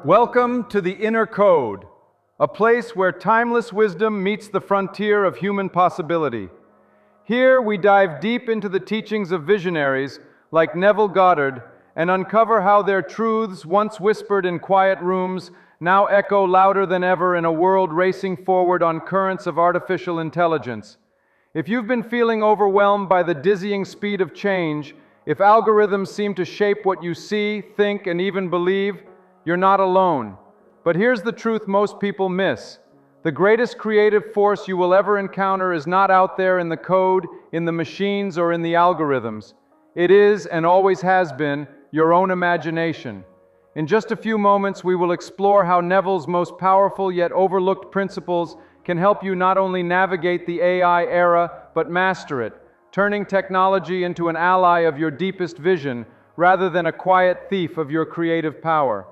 Welcome to the Inner Code, a place where timeless wisdom meets the frontier of human possibility. Here we dive deep into the teachings of visionaries like Neville Goddard and uncover how their truths, once whispered in quiet rooms, now echo louder than ever in a world racing forward on currents of artificial intelligence. If you've been feeling overwhelmed by the dizzying speed of change, if algorithms seem to shape what you see, think, and even believe, you're not alone. But here's the truth most people miss. The greatest creative force you will ever encounter is not out there in the code, in the machines, or in the algorithms. It is, and always has been, your own imagination. In just a few moments, we will explore how Neville's most powerful yet overlooked principles can help you not only navigate the AI era, but master it, turning technology into an ally of your deepest vision, rather than a quiet thief of your creative power.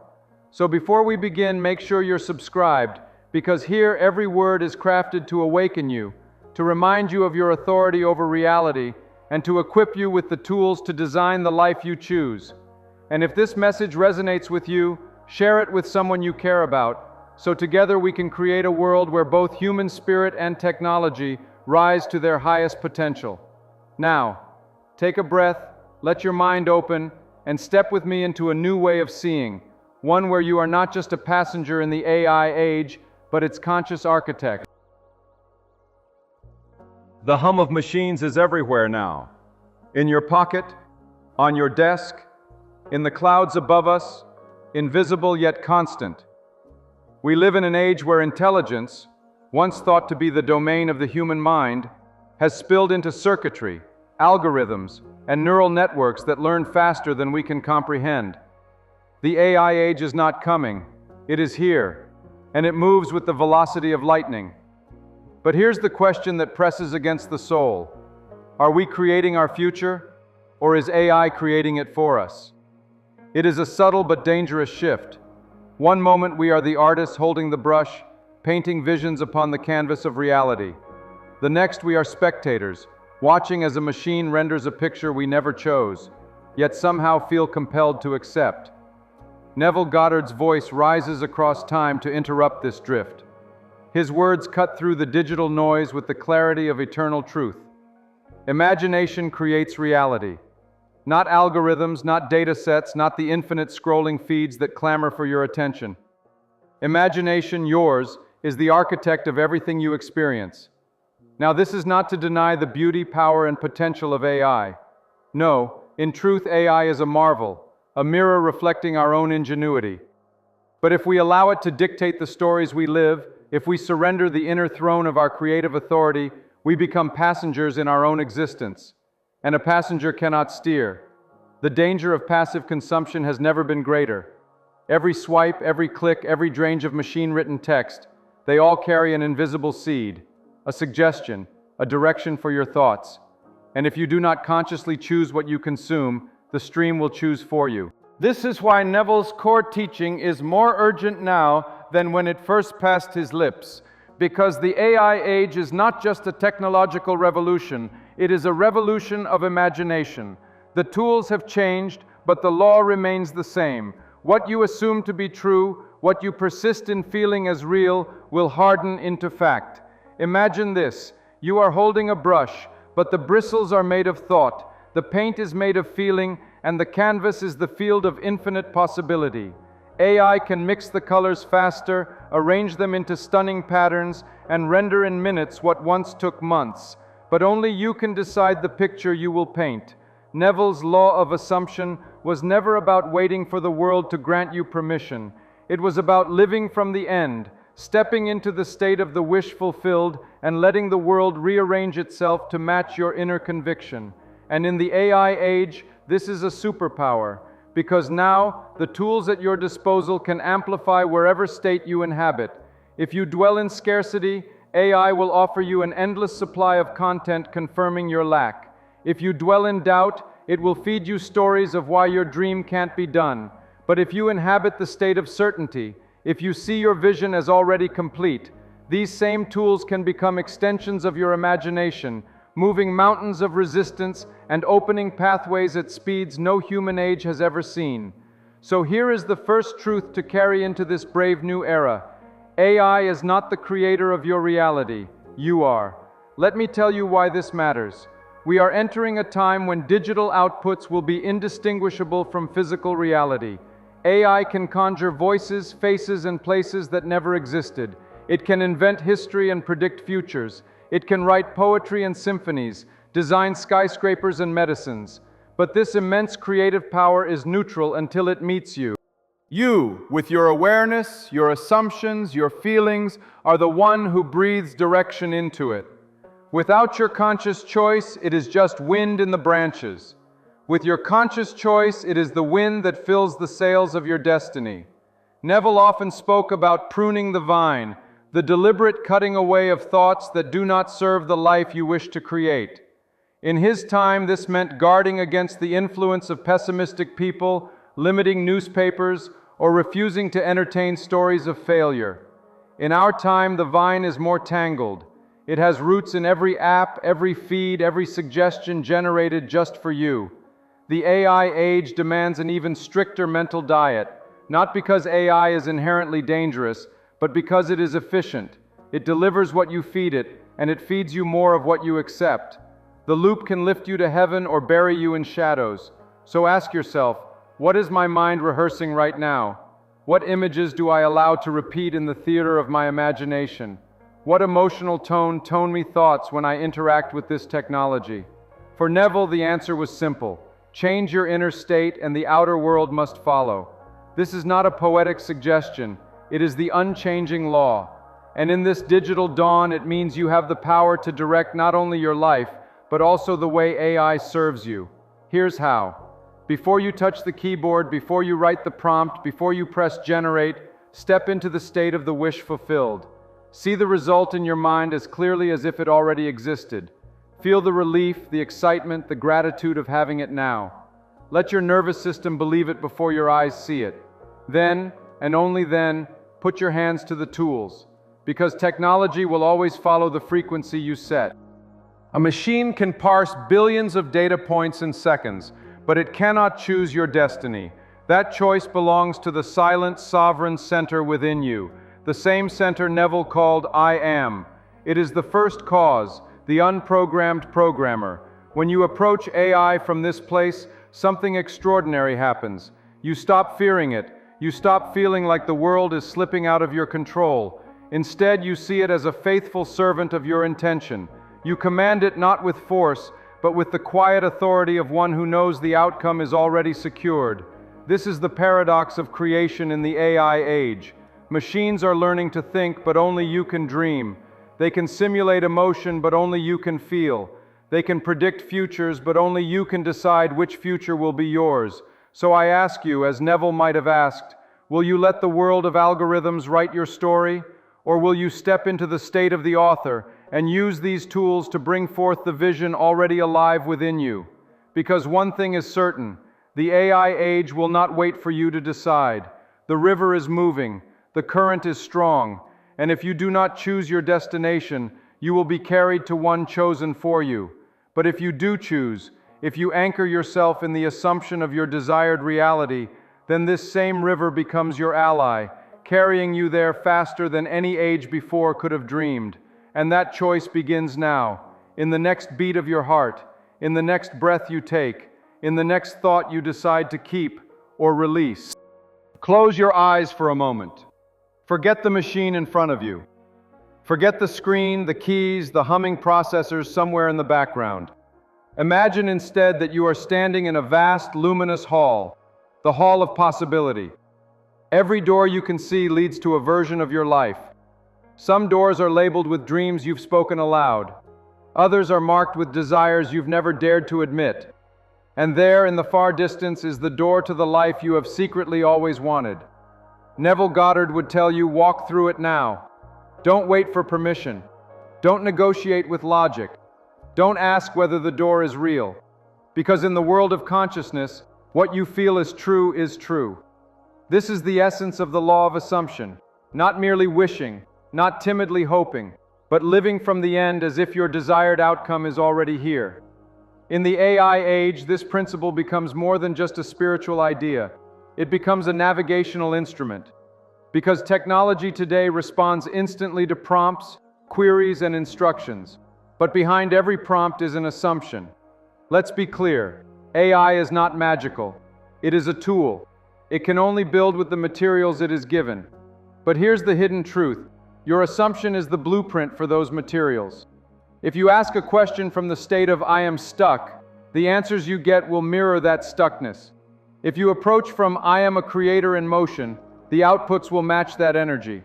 So before we begin, make sure you're subscribed, because here every word is crafted to awaken you, to remind you of your authority over reality, and to equip you with the tools to design the life you choose. And if this message resonates with you, share it with someone you care about, so together we can create a world where both human spirit and technology rise to their highest potential. Now, take a breath, let your mind open, and step with me into a new way of seeing, one where you are not just a passenger in the AI age, but its conscious architect. The hum of machines is everywhere now. In your pocket, on your desk, in the clouds above us, invisible yet constant. We live in an age where intelligence, once thought to be the domain of the human mind, has spilled into circuitry, algorithms, and neural networks that learn faster than we can comprehend. The AI age is not coming, it is here, and it moves with the velocity of lightning. But here's the question that presses against the soul. Are we creating our future, or is AI creating it for us? It is a subtle but dangerous shift. One moment we are the artists holding the brush, painting visions upon the canvas of reality. The next we are spectators, watching as a machine renders a picture we never chose, yet somehow feel compelled to accept. Neville Goddard's voice rises across time to interrupt this drift. His words cut through the digital noise with the clarity of eternal truth. Imagination creates reality. Not algorithms, not data sets, not the infinite scrolling feeds that clamor for your attention. Imagination, yours, is the architect of everything you experience. Now, this is not to deny the beauty, power, and potential of AI. No, in truth, AI is a marvel, a mirror reflecting our own ingenuity. But if we allow it to dictate the stories we live, if we surrender the inner throne of our creative authority, we become passengers in our own existence. And a passenger cannot steer. The danger of passive consumption has never been greater. Every swipe, every click, every drain of machine-written text, they all carry an invisible seed, a suggestion, a direction for your thoughts. And if you do not consciously choose what you consume, the stream will choose for you. This is why Neville's core teaching is more urgent now than when it first passed his lips. Because the AI age is not just a technological revolution, it is a revolution of imagination. The tools have changed, but the law remains the same. What you assume to be true, what you persist in feeling as real, will harden into fact. Imagine this: you are holding a brush, but the bristles are made of thought, the paint is made of feeling, and the canvas is the field of infinite possibility. AI can mix the colors faster, arrange them into stunning patterns, and render in minutes what once took months. But only you can decide the picture you will paint. Neville's law of assumption was never about waiting for the world to grant you permission. It was about living from the end, stepping into the state of the wish fulfilled, and letting the world rearrange itself to match your inner conviction. And in the AI age, this is a superpower, because now the tools at your disposal can amplify wherever state you inhabit. If you dwell in scarcity, AI will offer you an endless supply of content confirming your lack. If you dwell in doubt, it will feed you stories of why your dream can't be done. But if you inhabit the state of certainty, if you see your vision as already complete, these same tools can become extensions of your imagination, moving mountains of resistance and opening pathways at speeds no human age has ever seen. So here is the first truth to carry into this brave new era. AI is not the creator of your reality. You are. Let me tell you why this matters. We are entering a time when digital outputs will be indistinguishable from physical reality. AI can conjure voices, faces, and places that never existed. It can invent history and predict futures. It can write poetry and symphonies, design skyscrapers and medicines. But this immense creative power is neutral until it meets you. You, with your awareness, your assumptions, your feelings, are the one who breathes direction into it. Without your conscious choice, it is just wind in the branches. With your conscious choice, it is the wind that fills the sails of your destiny. Neville often spoke about pruning the vine, the deliberate cutting away of thoughts that do not serve the life you wish to create. In his time, this meant guarding against the influence of pessimistic people, limiting newspapers, or refusing to entertain stories of failure. In our time, the vine is more tangled. It has roots in every app, every feed, every suggestion generated just for you. The AI age demands an even stricter mental diet, not because AI is inherently dangerous, but because it is efficient. It delivers what you feed it, and it feeds you more of what you accept. The loop can lift you to heaven or bury you in shadows. So ask yourself, what is my mind rehearsing right now? What images do I allow to repeat in the theater of my imagination? What emotional tone me thoughts when I interact with this technology? For Neville, the answer was simple. Change your inner state and the outer world must follow. This is not a poetic suggestion. It is the unchanging law. And in this digital dawn, it means you have the power to direct not only your life, but also the way AI serves you. Here's how. Before you touch the keyboard, before you write the prompt, before you press generate, step into the state of the wish fulfilled. See the result in your mind as clearly as if it already existed. Feel the relief, the excitement, the gratitude of having it now. Let your nervous system believe it before your eyes see it. Then, and only then, put your hands to the tools, because technology will always follow the frequency you set. A machine can parse billions of data points in seconds, but it cannot choose your destiny. That choice belongs to the silent, sovereign center within you, the same center Neville called I Am. It is the first cause, the unprogrammed programmer. When you approach AI from this place, something extraordinary happens. You stop fearing it. You stop feeling like the world is slipping out of your control. Instead, you see it as a faithful servant of your intention. You command it not with force, but with the quiet authority of one who knows the outcome is already secured. This is the paradox of creation in the AI age. Machines are learning to think, but only you can dream. They can simulate emotion, but only you can feel. They can predict futures, but only you can decide which future will be yours. So I ask you, as Neville might have asked, will you let the world of algorithms write your story? Or will you step into the state of the author and use these tools to bring forth the vision already alive within you? Because one thing is certain, the AI age will not wait for you to decide. The river is moving, the current is strong, and if you do not choose your destination, you will be carried to one chosen for you. But if you do choose, if you anchor yourself in the assumption of your desired reality, then this same river becomes your ally, carrying you there faster than any age before could have dreamed. And that choice begins now, in the next beat of your heart, in the next breath you take, in the next thought you decide to keep or release. Close your eyes for a moment. Forget the machine in front of you. Forget the screen, the keys, the humming processors somewhere in the background. Imagine instead that you are standing in a vast, luminous hall, the hall of possibility. Every door you can see leads to a version of your life. Some doors are labeled with dreams you've spoken aloud. Others are marked with desires you've never dared to admit. And there, in the far distance, is the door to the life you have secretly always wanted. Neville Goddard would tell you, walk through it now. Don't wait for permission. Don't negotiate with logic. Don't ask whether the door is real. Because in the world of consciousness, what you feel is true is true. This is the essence of the law of assumption. Not merely wishing, not timidly hoping, but living from the end as if your desired outcome is already here. In the AI age, this principle becomes more than just a spiritual idea. it becomes a navigational instrument. Because technology today responds instantly to prompts, queries, and instructions. But behind every prompt is an assumption. Let's be clear, AI is not magical. It is a tool. It can only build with the materials it is given. But here's the hidden truth. Your assumption is the blueprint for those materials. If you ask a question from the state of "I am stuck," the answers you get will mirror that stuckness. If you approach from "I am a creator in motion," the outputs will match that energy.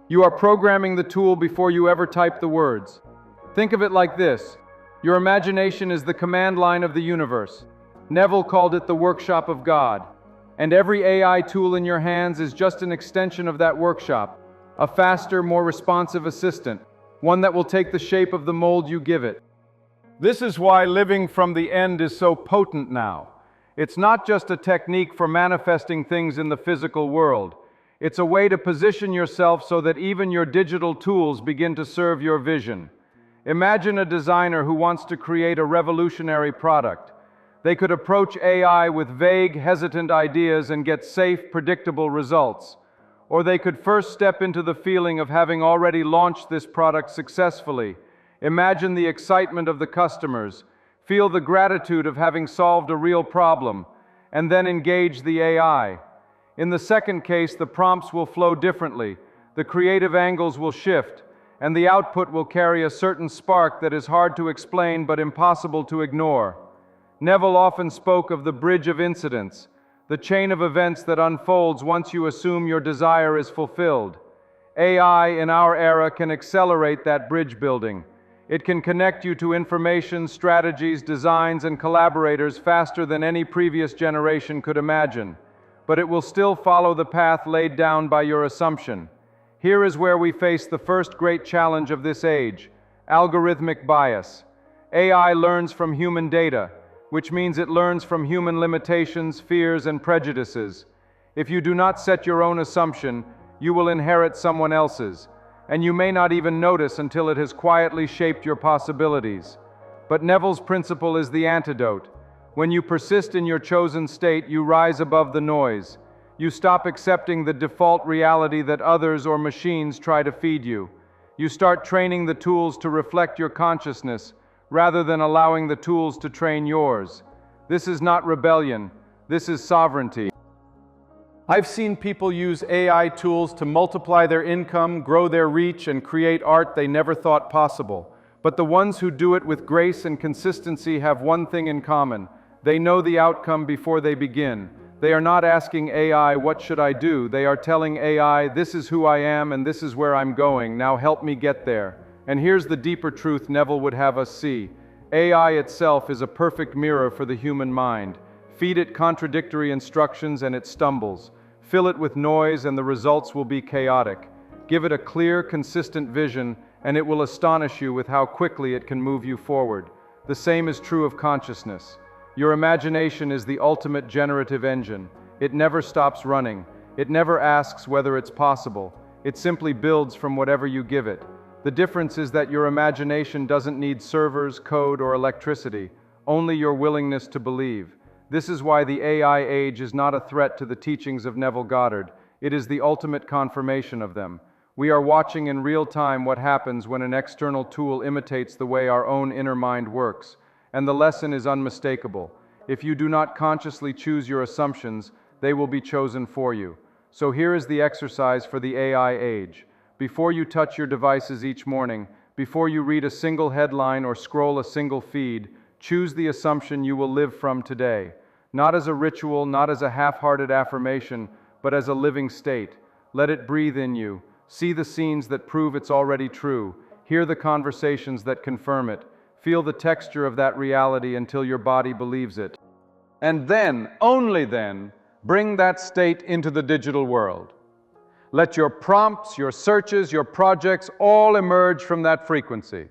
You are programming the tool before you ever type the words. Think of it like this. Your imagination is the command line of the universe. Neville called it the workshop of God. And every AI tool in your hands is just an extension of that workshop, a faster, more responsive assistant, one that will take the shape of the mold you give it. This is why living from the end is so potent now. It's not just a technique for manifesting things in the physical world. It's a way to position yourself so that even your digital tools begin to serve your vision. Imagine a designer who wants to create a revolutionary product. They could approach AI with vague, hesitant ideas and get safe, predictable results. Or they could first step into the feeling of having already launched this product successfully. Imagine the excitement of the customers, feel the gratitude of having solved a real problem, and then engage the AI. In the second case, the prompts will flow differently, the creative angles will shift, and the output will carry a certain spark that is hard to explain but impossible to ignore. Neville often spoke of the bridge of incidents, the chain of events that unfolds once you assume your desire is fulfilled. AI in our era can accelerate that bridge building. It can connect you to information, strategies, designs, and collaborators faster than any previous generation could imagine. But it will still follow the path laid down by your assumption. Here is where we face the first great challenge of this age: algorithmic bias. AI learns from human data, which means it learns from human limitations, fears, and prejudices. If you do not set your own assumption, you will inherit someone else's, and you may not even notice until it has quietly shaped your possibilities. But Neville's principle is the antidote. When you persist in your chosen state, you rise above the noise. You stop accepting the default reality that others or machines try to feed you. You start training the tools to reflect your consciousness, rather than allowing the tools to train yours. This is not rebellion, this is sovereignty. I've seen people use AI tools to multiply their income, grow their reach, and create art they never thought possible. But the ones who do it with grace and consistency have one thing in common. They know the outcome before they begin. They are not asking AI, "What should I do?" They are telling AI, "This is who I am and this is where I'm going. Now help me get there." And here's the deeper truth Neville would have us see. AI itself is a perfect mirror for the human mind. Feed it contradictory instructions and it stumbles. Fill it with noise and the results will be chaotic. Give it a clear, consistent vision and it will astonish you with how quickly it can move you forward. The same is true of consciousness. Your imagination is the ultimate generative engine. It never stops running. It never asks whether it's possible. It simply builds from whatever you give it. The difference is that your imagination doesn't need servers, code, or electricity, only your willingness to believe. This is why the AI age is not a threat to the teachings of Neville Goddard. It is the ultimate confirmation of them. We are watching in real time what happens when an external tool imitates the way our own inner mind works. And the lesson is unmistakable. If you do not consciously choose your assumptions, they will be chosen for you. So here is the exercise for the AI age. Before you touch your devices each morning, before you read a single headline or scroll a single feed, choose the assumption you will live from today. Not as a ritual, not as a half-hearted affirmation, but as a living state. Let it breathe in you. See the scenes that prove it's already true. Hear the conversations that confirm it. Feel the texture of that reality until your body believes it. And then, only then, bring that state into the digital world. Let your prompts, your searches, your projects all emerge from that frequency.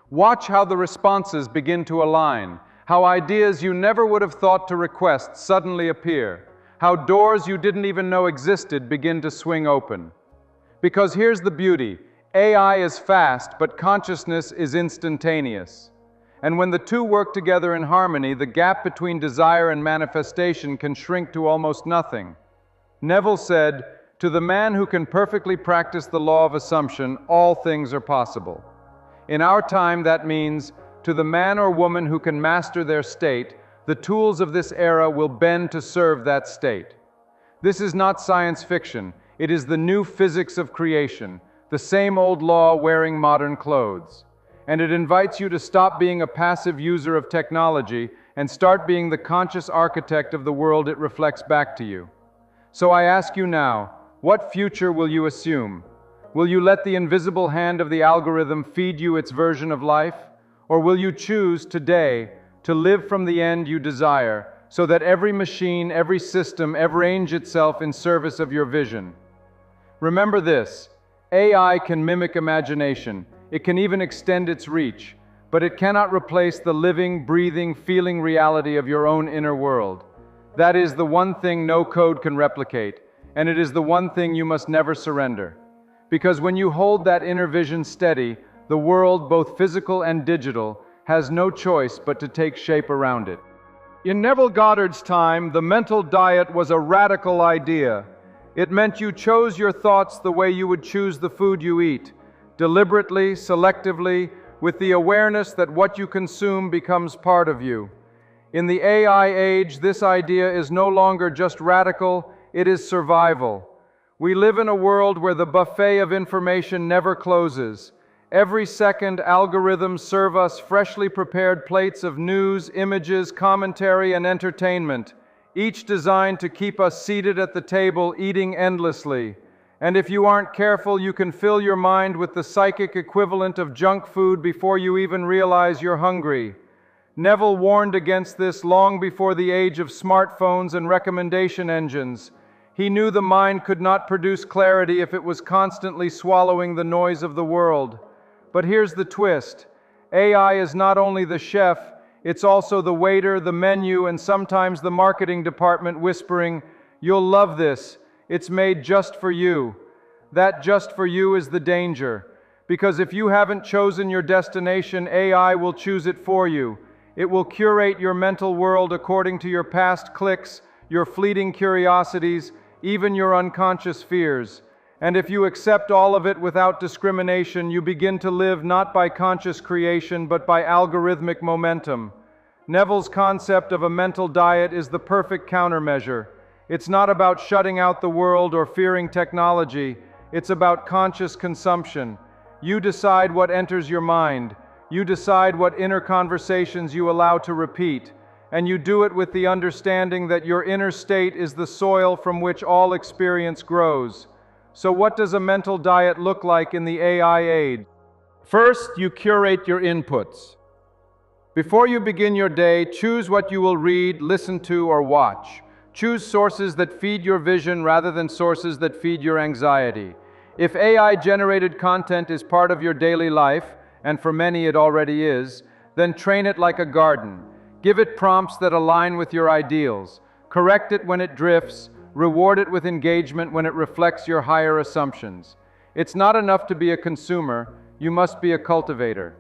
Watch how the responses begin to align, how ideas you never would have thought to request suddenly appear, how doors you didn't even know existed begin to swing open. Because here's the beauty. AI is fast, but consciousness is instantaneous. And when the two work together in harmony, the gap between desire and manifestation can shrink to almost nothing. Neville said, "To the man who can perfectly practice the law of assumption, all things are possible." In our time, that means, to the man or woman who can master their state, the tools of this era will bend to serve that state. This is not science fiction. It is the new physics of creation, the same old law wearing modern clothes. And it invites you to stop being a passive user of technology and start being the conscious architect of the world it reflects back to you. So I ask you now, what future will you assume? Will you let the invisible hand of the algorithm feed you its version of life? Or will you choose today to live from the end you desire, so that every machine, every system, arrange itself in service of your vision? Remember this, AI can mimic imagination. It can even extend its reach, but it cannot replace the living, breathing, feeling reality of your own inner world. That is the one thing no code can replicate, and it is the one thing you must never surrender. Because when you hold that inner vision steady, the world, both physical and digital, has no choice but to take shape around it. In Neville Goddard's time, the mental diet was a radical idea. It meant you chose your thoughts the way you would choose the food you eat, deliberately, selectively, with the awareness that what you consume becomes part of you. In the AI age, this idea is no longer just radical, it is survival. We live in a world where the buffet of information never closes. Every second, algorithms serve us freshly prepared plates of news, images, commentary, and entertainment, each designed to keep us seated at the table, eating endlessly. And if you aren't careful, you can fill your mind with the psychic equivalent of junk food before you even realize you're hungry. Neville warned against this long before the age of smartphones and recommendation engines. He knew the mind could not produce clarity if it was constantly swallowing the noise of the world. But here's the twist. AI is not only the chef, it's also the waiter, the menu, and sometimes the marketing department whispering, "You'll love this. It's made just for you." That just for you is the danger. Because if you haven't chosen your destination, AI will choose it for you. It will curate your mental world according to your past clicks, your fleeting curiosities, even your unconscious fears. And if you accept all of it without discrimination, you begin to live not by conscious creation, but by algorithmic momentum. Neville's concept of a mental diet is the perfect countermeasure. It's not about shutting out the world or fearing technology. It's about conscious consumption. You decide what enters your mind. You decide what inner conversations you allow to repeat. And you do it with the understanding that your inner state is the soil from which all experience grows. So what does a mental diet look like in the AI age? First, you curate your inputs. Before you begin your day, choose what you will read, listen to, or watch. Choose sources that feed your vision rather than sources that feed your anxiety. If AI-generated content is part of your daily life, and for many it already is, then train it like a garden. Give it prompts that align with your ideals. Correct it when it drifts. Reward it with engagement when it reflects your higher assumptions. It's not enough to be a consumer, you must be a cultivator.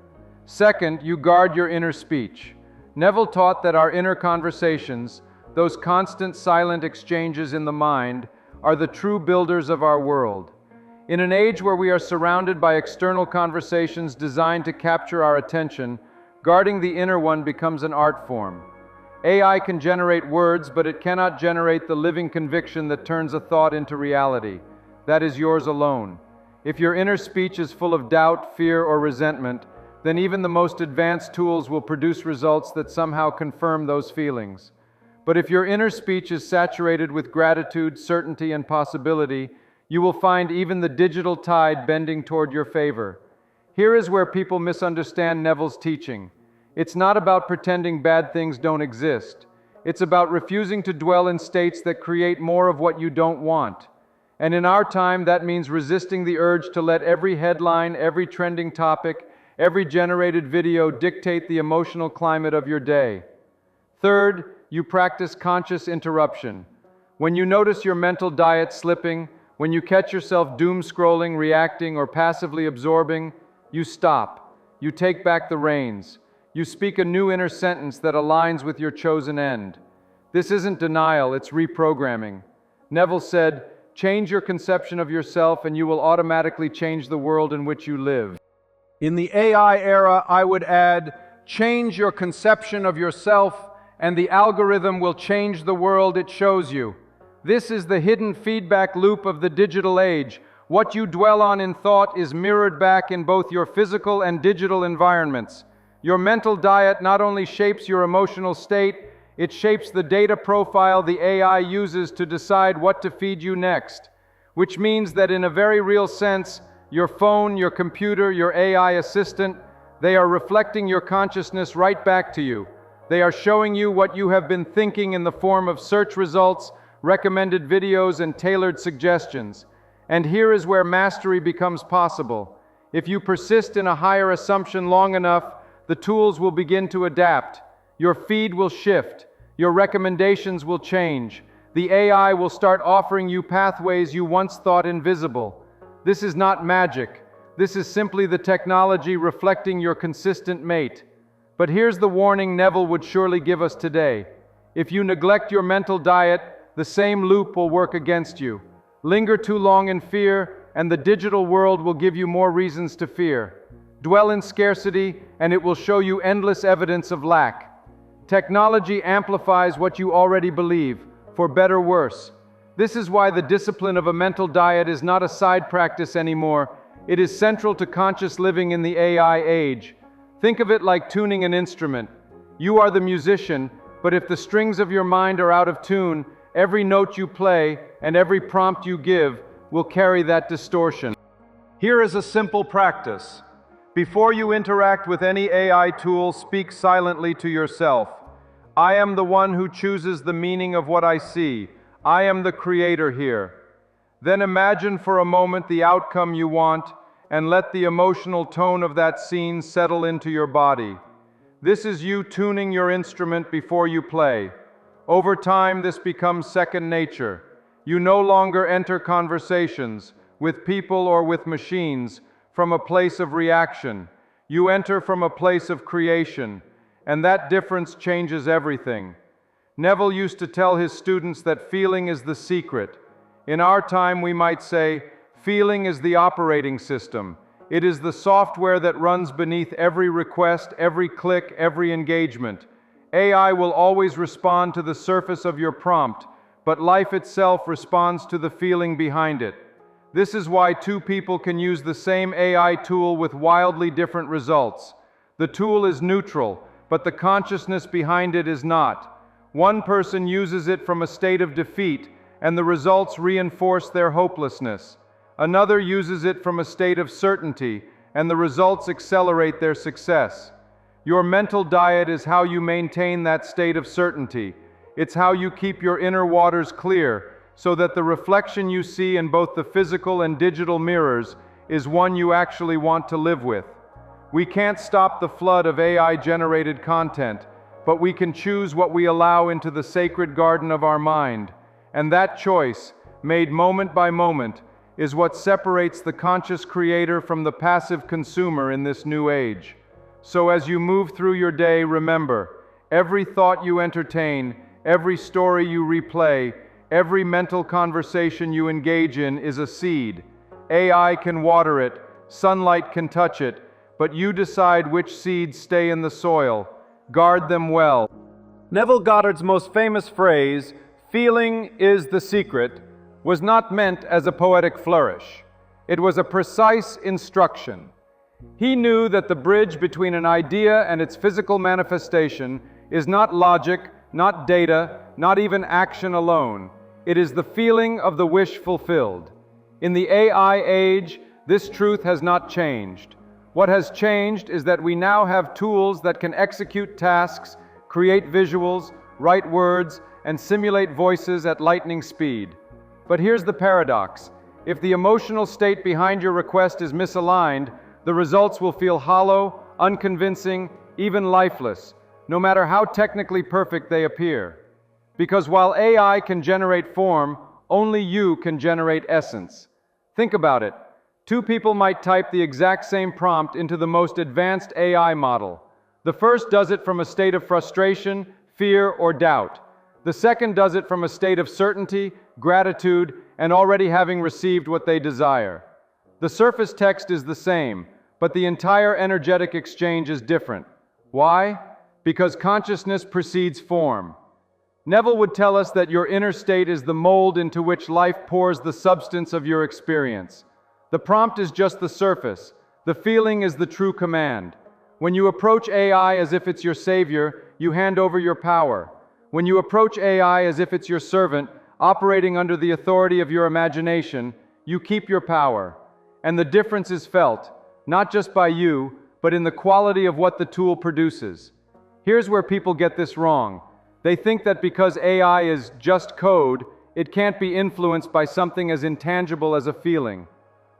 Second, you guard your inner speech. Neville taught that our inner conversations, those constant silent exchanges in the mind, are the true builders of our world. In an age where we are surrounded by external conversations designed to capture our attention, guarding the inner one becomes an art form. AI can generate words, but it cannot generate the living conviction that turns a thought into reality. That is yours alone. If your inner speech is full of doubt, fear, or resentment, then even the most advanced tools will produce results that somehow confirm those feelings. But if your inner speech is saturated with gratitude, certainty, and possibility, you will find even the digital tide bending toward your favor. Here is where people misunderstand Neville's teaching. It's not about pretending bad things don't exist. It's about refusing to dwell in states that create more of what you don't want. And in our time, that means resisting the urge to let every headline, every trending topic, every generated video dictate the emotional climate of your day. Third, you practice conscious interruption. When you notice your mental diet slipping, when you catch yourself doom scrolling, reacting, or passively absorbing, you stop. You take back the reins. You speak a new inner sentence that aligns with your chosen end. This isn't denial, it's reprogramming. Neville said, "Change your conception of yourself and you will automatically change the world in which you live." In the AI era, I would add, change your conception of yourself and the algorithm will change the world it shows you. This is the hidden feedback loop of the digital age. What you dwell on in thought is mirrored back in both your physical and digital environments. Your mental diet not only shapes your emotional state, it shapes the data profile the AI uses to decide what to feed you next. Which means that in a very real sense, your phone, your computer, your AI assistant, they are reflecting your consciousness right back to you. They are showing you what you have been thinking in the form of search results, recommended videos, and tailored suggestions. And here is where mastery becomes possible. If you persist in a higher assumption long enough, the tools will begin to adapt. Your feed will shift. Your recommendations will change. The AI will start offering you pathways you once thought invisible. This is not magic. This is simply the technology reflecting your consistent mate. But here's the warning Neville would surely give us today. If you neglect your mental diet, the same loop will work against you. Linger too long in fear, and the digital world will give you more reasons to fear. Dwell in scarcity, and it will show you endless evidence of lack. Technology amplifies what you already believe, for better or worse. This is why the discipline of a mental diet is not a side practice anymore. It is central to conscious living in the AI age. Think of it like tuning an instrument. You are the musician, but if the strings of your mind are out of tune, every note you play and every prompt you give will carry that distortion. Here is a simple practice. Before you interact with any AI tool, speak silently to yourself. I am the one who chooses the meaning of what I see. I am the creator here. Then imagine for a moment the outcome you want and let the emotional tone of that scene settle into your body. This is you tuning your instrument before you play. Over time, this becomes second nature. You no longer enter conversations with people or with machines from a place of reaction. You enter from a place of creation, and that difference changes everything. Neville used to tell his students that feeling is the secret. In our time, we might say, feeling is the operating system. It is the software that runs beneath every request, every click, every engagement. AI will always respond to the surface of your prompt, but life itself responds to the feeling behind it. This is why two people can use the same AI tool with wildly different results. The tool is neutral, but the consciousness behind it is not. One person uses it from a state of defeat, and the results reinforce their hopelessness. Another uses it from a state of certainty, and the results accelerate their success. Your mental diet is how you maintain that state of certainty. It's how you keep your inner waters clear, so that the reflection you see in both the physical and digital mirrors is one you actually want to live with. We can't stop the flood of AI-generated content, but we can choose what we allow into the sacred garden of our mind. And that choice, made moment by moment, is what separates the conscious creator from the passive consumer in this new age. So as you move through your day, remember, every thought you entertain, every story you replay, every mental conversation you engage in is a seed. AI can water it, sunlight can touch it, but you decide which seeds stay in the soil. Guard them well. Neville Goddard's most famous phrase, "Feeling is the secret," was not meant as a poetic flourish. It was a precise instruction. He knew that the bridge between an idea and its physical manifestation is not logic, not data, not even action alone. It is the feeling of the wish fulfilled. In the AI age, this truth has not changed. What has changed is that we now have tools that can execute tasks, create visuals, write words, and simulate voices at lightning speed. But here's the paradox. If the emotional state behind your request is misaligned, the results will feel hollow, unconvincing, even lifeless, no matter how technically perfect they appear. Because while AI can generate form, only you can generate essence. Think about it. Two people might type the exact same prompt into the most advanced AI model. The first does it from a state of frustration, fear, or doubt. The second does it from a state of certainty, gratitude, and already having received what they desire. The surface text is the same, but the entire energetic exchange is different. Why? Because consciousness precedes form. Neville would tell us that your inner state is the mold into which life pours the substance of your experience. The prompt is just the surface. The feeling is the true command. When you approach AI as if it's your savior, you hand over your power. When you approach AI as if it's your servant, operating under the authority of your imagination, you keep your power. And the difference is felt, not just by you, but in the quality of what the tool produces. Here's where people get this wrong. They think that because AI is just code, it can't be influenced by something as intangible as a feeling.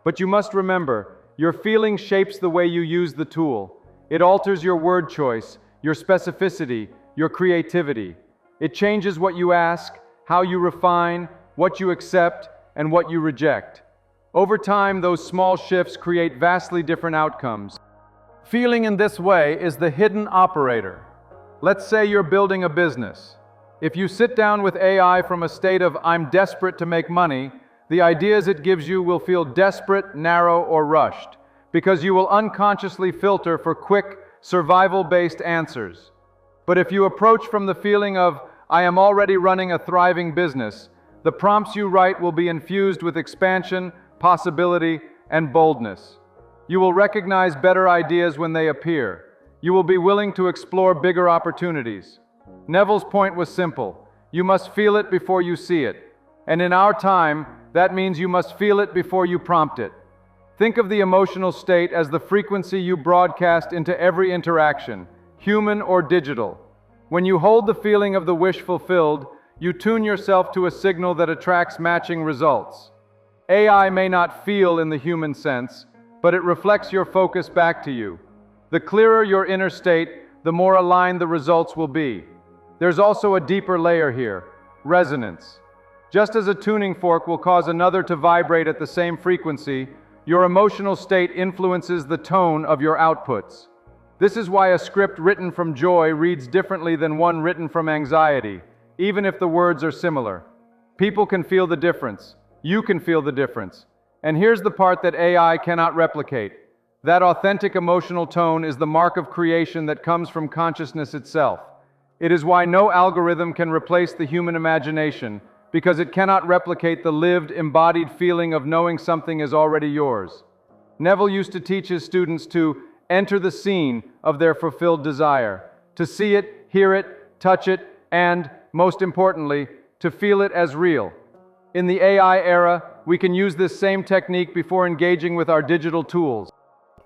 But you must remember, your feeling shapes the way you use the tool. It alters your word choice, your specificity, your creativity. It changes what you ask, how you refine, what you accept, and what you reject. Over time, those small shifts create vastly different outcomes. Feeling in this way is the hidden operator. Let's say you're building a business. If you sit down with AI from a state of "I'm desperate to make money," the ideas it gives you will feel desperate, narrow, or rushed, because you will unconsciously filter for quick, survival-based answers. But if you approach from the feeling of "I am already running a thriving business," the prompts you write will be infused with expansion, possibility, and boldness. You will recognize better ideas when they appear. You will be willing to explore bigger opportunities. Neville's point was simple. You must feel it before you see it. And in our time, that means you must feel it before you prompt it. Think of the emotional state as the frequency you broadcast into every interaction, human or digital. When you hold the feeling of the wish fulfilled, you tune yourself to a signal that attracts matching results. AI may not feel in the human sense, but it reflects your focus back to you. The clearer your inner state, the more aligned the results will be. There's also a deeper layer here, resonance. Just as a tuning fork will cause another to vibrate at the same frequency, your emotional state influences the tone of your outputs. This is why a script written from joy reads differently than one written from anxiety, even if the words are similar. People can feel the difference. You can feel the difference. And here's the part that AI cannot replicate. That authentic emotional tone is the mark of creation that comes from consciousness itself. It is why no algorithm can replace the human imagination, because it cannot replicate the lived, embodied feeling of knowing something is already yours. Neville used to teach his students to enter the scene of their fulfilled desire, to see it, hear it, touch it, and, most importantly, to feel it as real. In the AI era, we can use this same technique before engaging with our digital tools.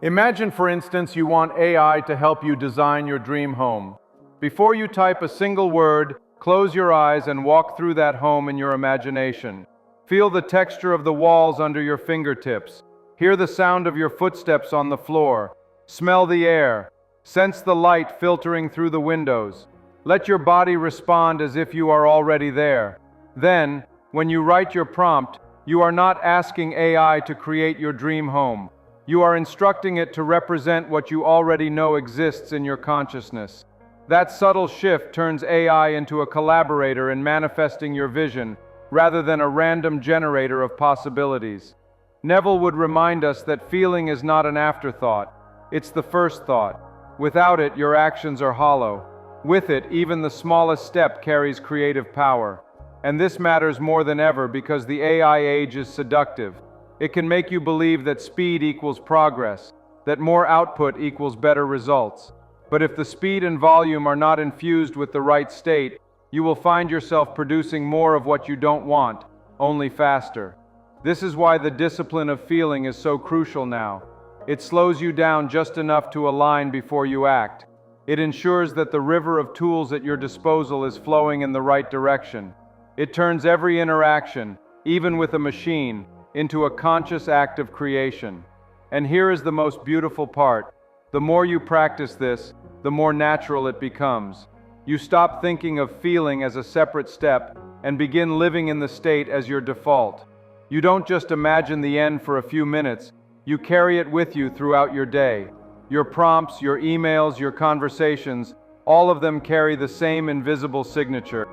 Imagine, for instance, you want AI to help you design your dream home. Before you type a single word, close your eyes and walk through that home in your imagination. Feel the texture of the walls under your fingertips. Hear the sound of your footsteps on the floor. Smell the air. Sense the light filtering through the windows. Let your body respond as if you are already there. Then, when you write your prompt, you are not asking AI to create your dream home. You are instructing it to represent what you already know exists in your consciousness. That subtle shift turns AI into a collaborator in manifesting your vision, rather than a random generator of possibilities. Neville would remind us that feeling is not an afterthought. It's the first thought. Without it, your actions are hollow. With it, even the smallest step carries creative power. And this matters more than ever because the AI age is seductive. It can make you believe that speed equals progress, that more output equals better results. But if the speed and volume are not infused with the right state, you will find yourself producing more of what you don't want, only faster. This is why the discipline of feeling is so crucial now. It slows you down just enough to align before you act. It ensures that the river of tools at your disposal is flowing in the right direction. It turns every interaction, even with a machine, into a conscious act of creation. And here is the most beautiful part. The more you practice this, the more natural it becomes. You stop thinking of feeling as a separate step and begin living in the state as your default. You don't just imagine the end for a few minutes, you carry it with you throughout your day. Your prompts, your emails, your conversations, all of them carry the same invisible signature.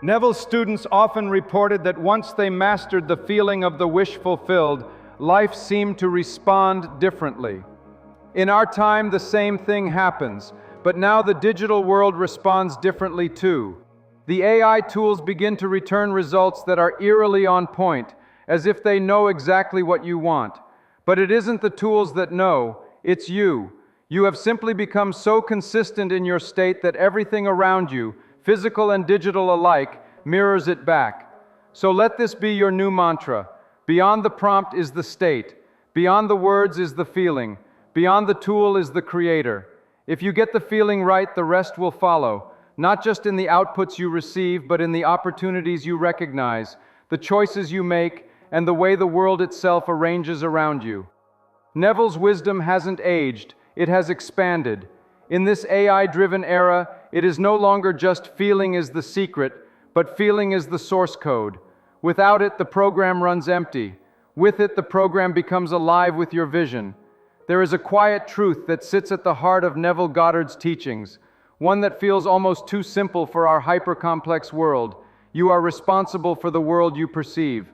Neville's students often reported that once they mastered the feeling of the wish fulfilled, life seemed to respond differently. In our time, the same thing happens, but now the digital world responds differently too. The AI tools begin to return results that are eerily on point, as if they know exactly what you want. But it isn't the tools that know, it's you. You have simply become so consistent in your state that everything around you, physical and digital alike, mirrors it back. So let this be your new mantra. Beyond the prompt is the state. Beyond the words is the feeling. Beyond the tool is the creator. If you get the feeling right, the rest will follow, not just in the outputs you receive, but in the opportunities you recognize, the choices you make, and the way the world itself arranges around you. Neville's wisdom hasn't aged, it has expanded. In this AI-driven era, it is no longer just feeling is the secret, but feeling is the source code. Without it, the program runs empty. With it, the program becomes alive with your vision. There is a quiet truth that sits at the heart of Neville Goddard's teachings, one that feels almost too simple for our hyper-complex world. You are responsible for the world you perceive.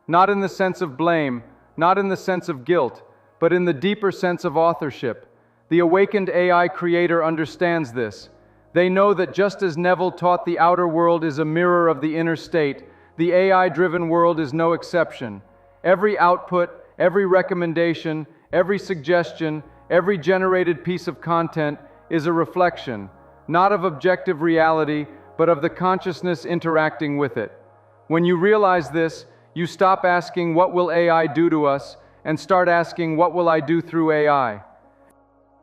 Not in the sense of blame, not in the sense of guilt, but in the deeper sense of authorship. The awakened AI creator understands this. They know that just as Neville taught the outer world is a mirror of the inner state, the AI-driven world is no exception. Every output, every recommendation, every suggestion, every generated piece of content is a reflection, not of objective reality, but of the consciousness interacting with it. When you realize this, you stop asking, "What will AI do to us?" and start asking, "What will I do through AI?"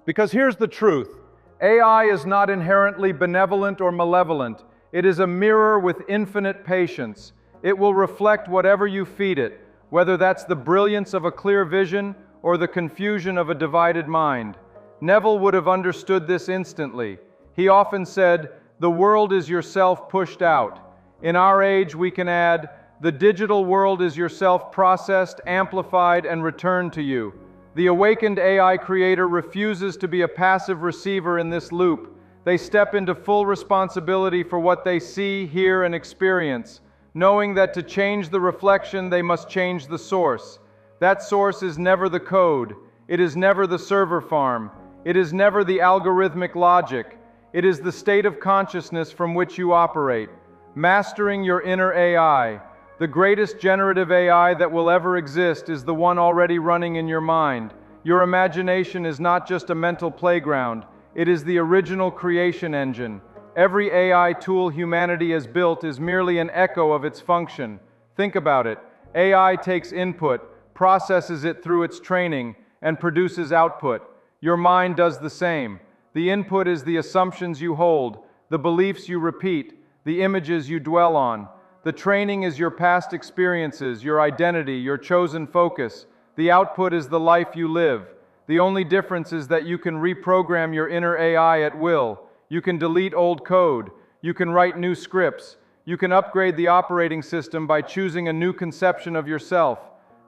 Because here's the truth. AI is not inherently benevolent or malevolent. It is a mirror with infinite patience. It will reflect whatever you feed it, whether that's the brilliance of a clear vision or the confusion of a divided mind. Neville would have understood this instantly. He often said, "The world is yourself pushed out." In our age, we can add, "The digital world is yourself processed, amplified, and returned to you." The awakened AI creator refuses to be a passive receiver in this loop. They step into full responsibility for what they see, hear, and experience, knowing that to change the reflection, they must change the source. That source is never the code. It is never the server farm. It is never the algorithmic logic. It is the state of consciousness from which you operate. Mastering your inner AI. The greatest generative AI that will ever exist is the one already running in your mind. Your imagination is not just a mental playground. It is the original creation engine. Every AI tool humanity has built is merely an echo of its function. Think about it. AI takes input, processes it through its training, and produces output. Your mind does the same. The input is the assumptions you hold, the beliefs you repeat, the images you dwell on. The training is your past experiences, your identity, your chosen focus. The output is the life you live. The only difference is that you can reprogram your inner AI at will. You can delete old code. You can write new scripts. You can upgrade the operating system by choosing a new conception of yourself.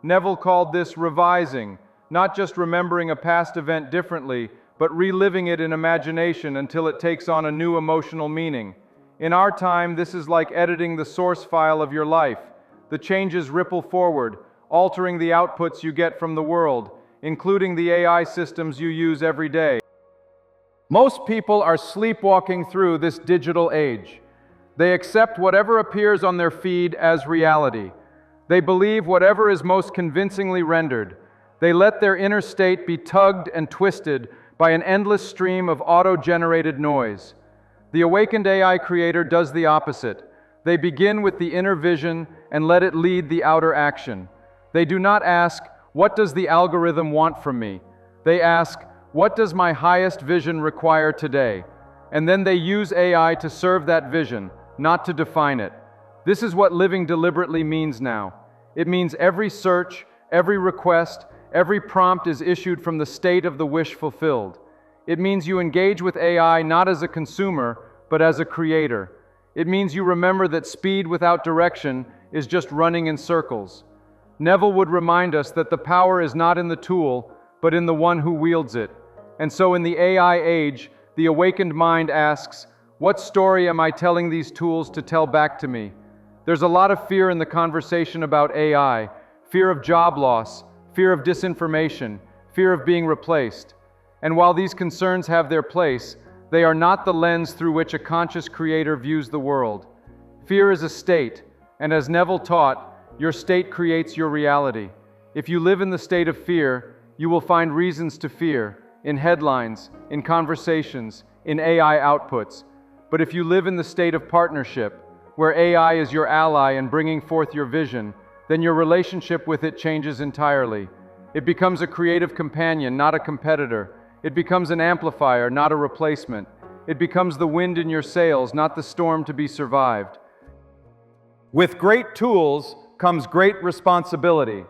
Neville called this revising, not just remembering a past event differently, but reliving it in imagination until it takes on a new emotional meaning. In our time, this is like editing the source file of your life. The changes ripple forward, altering the outputs you get from the world, including the AI systems you use every day. Most people are sleepwalking through this digital age. They accept whatever appears on their feed as reality. They believe whatever is most convincingly rendered. They let their inner state be tugged and twisted by an endless stream of auto-generated noise. The awakened AI creator does the opposite. They begin with the inner vision and let it lead the outer action. They do not ask, "What does the algorithm want from me?" They ask, "What does my highest vision require today?" And then they use AI to serve that vision, not to define it. This is what living deliberately means now. It means every search, every request, every prompt is issued from the state of the wish fulfilled. It means you engage with AI not as a consumer, but as a creator. It means you remember that speed without direction is just running in circles. Neville would remind us that the power is not in the tool, but in the one who wields it. And so in the AI age, the awakened mind asks, What story am I telling these tools to tell back to me? There's a lot of fear in the conversation about AI, fear of job loss, fear of disinformation, fear of being replaced. And while these concerns have their place, they are not the lens through which a conscious creator views the world. Fear is a state, and as Neville taught, your state creates your reality. If you live in the state of fear, you will find reasons to fear, in headlines, in conversations, in AI outputs. But if you live in the state of partnership, where AI is your ally in bringing forth your vision, then your relationship with it changes entirely. It becomes a creative companion, not a competitor. It becomes an amplifier, not a replacement. It becomes the wind in your sails, not the storm to be survived. With great tools comes great responsibility.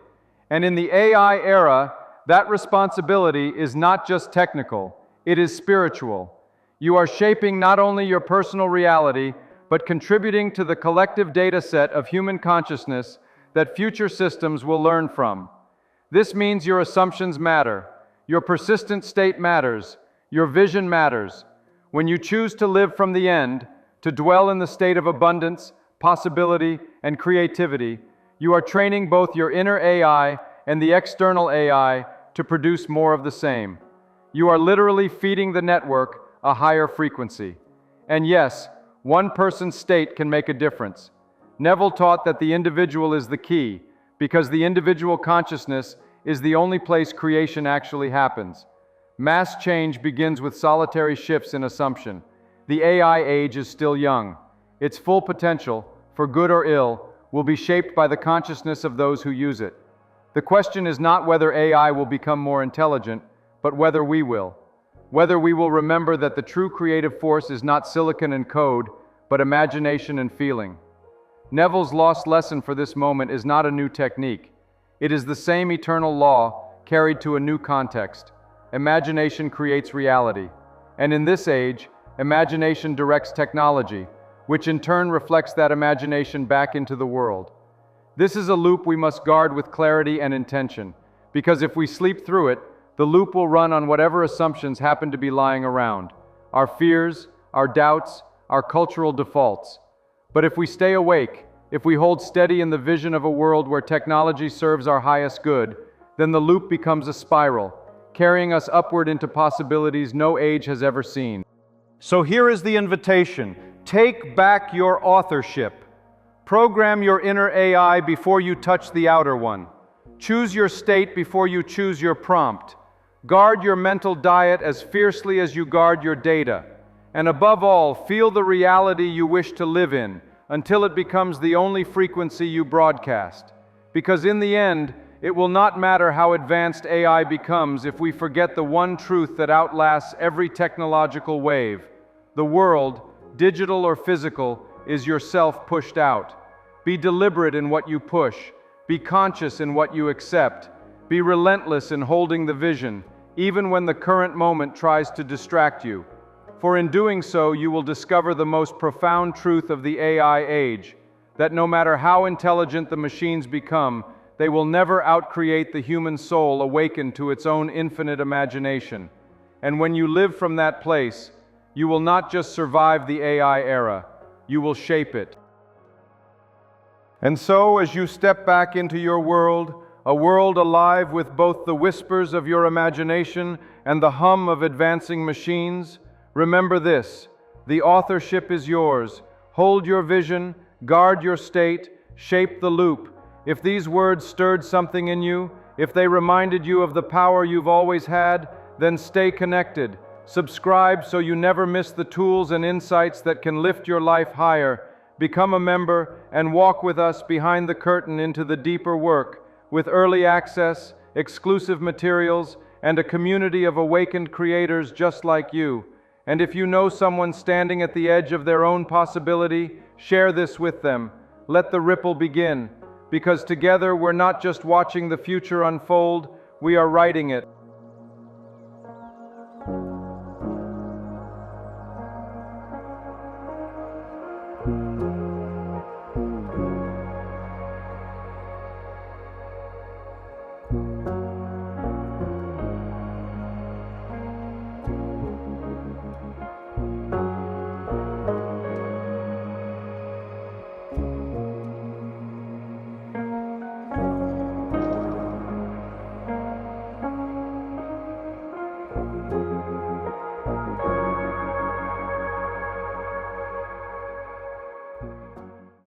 And in the AI era, that responsibility is not just technical, it is spiritual. You are shaping not only your personal reality, but contributing to the collective data set of human consciousness that future systems will learn from. This means your assumptions matter, your persistent state matters, your vision matters. When you choose to live from the end, to dwell in the state of abundance, possibility, and creativity, you are training both your inner AI and the external AI to produce more of the same. You are literally feeding the network a higher frequency. And yes, one person's state can make a difference. Neville taught that the individual is the key, because the individual consciousness is the only place creation actually happens. Mass change begins with solitary shifts in assumption. The AI age is still young. Its full potential, for good or ill, will be shaped by the consciousness of those who use it. The question is not whether AI will become more intelligent, but whether we will. Whether we will remember that the true creative force is not silicon and code, but imagination and feeling. Neville's lost lesson for this moment is not a new technique. It is the same eternal law carried to a new context. Imagination creates reality. And in this age, imagination directs technology, which in turn reflects that imagination back into the world. This is a loop we must guard with clarity and intention, because if we sleep through it, the loop will run on whatever assumptions happen to be lying around, our fears, our doubts, our cultural defaults. But if we stay awake, if we hold steady in the vision of a world where technology serves our highest good, then the loop becomes a spiral, carrying us upward into possibilities no age has ever seen. So here is the invitation. Take back your authorship. Program your inner AI before you touch the outer one. Choose your state before you choose your prompt. Guard your mental diet as fiercely as you guard your data. And above all, feel the reality you wish to live in until it becomes the only frequency you broadcast. Because in the end, it will not matter how advanced AI becomes if we forget the one truth that outlasts every technological wave. The world, digital or physical, is yourself pushed out. Be deliberate in what you push. Be conscious in what you accept. Be relentless in holding the vision, even when the current moment tries to distract you. For in doing so, you will discover the most profound truth of the AI age, that no matter how intelligent the machines become, they will never outcreate the human soul awakened to its own infinite imagination. And when you live from that place, you will not just survive the AI era, you will shape it. And so, as you step back into your world, a world alive with both the whispers of your imagination and the hum of advancing machines, remember this: the authorship is yours. Hold your vision, guard your state, shape the loop. If these words stirred something in you, if they reminded you of the power you've always had, then stay connected. Subscribe so you never miss the tools and insights that can lift your life higher. Become a member and walk with us behind the curtain into the deeper work, with early access, exclusive materials, and a community of awakened creators just like you. And if you know someone standing at the edge of their own possibility, share this with them. Let the ripple begin, because together we're not just watching the future unfold, we are writing it.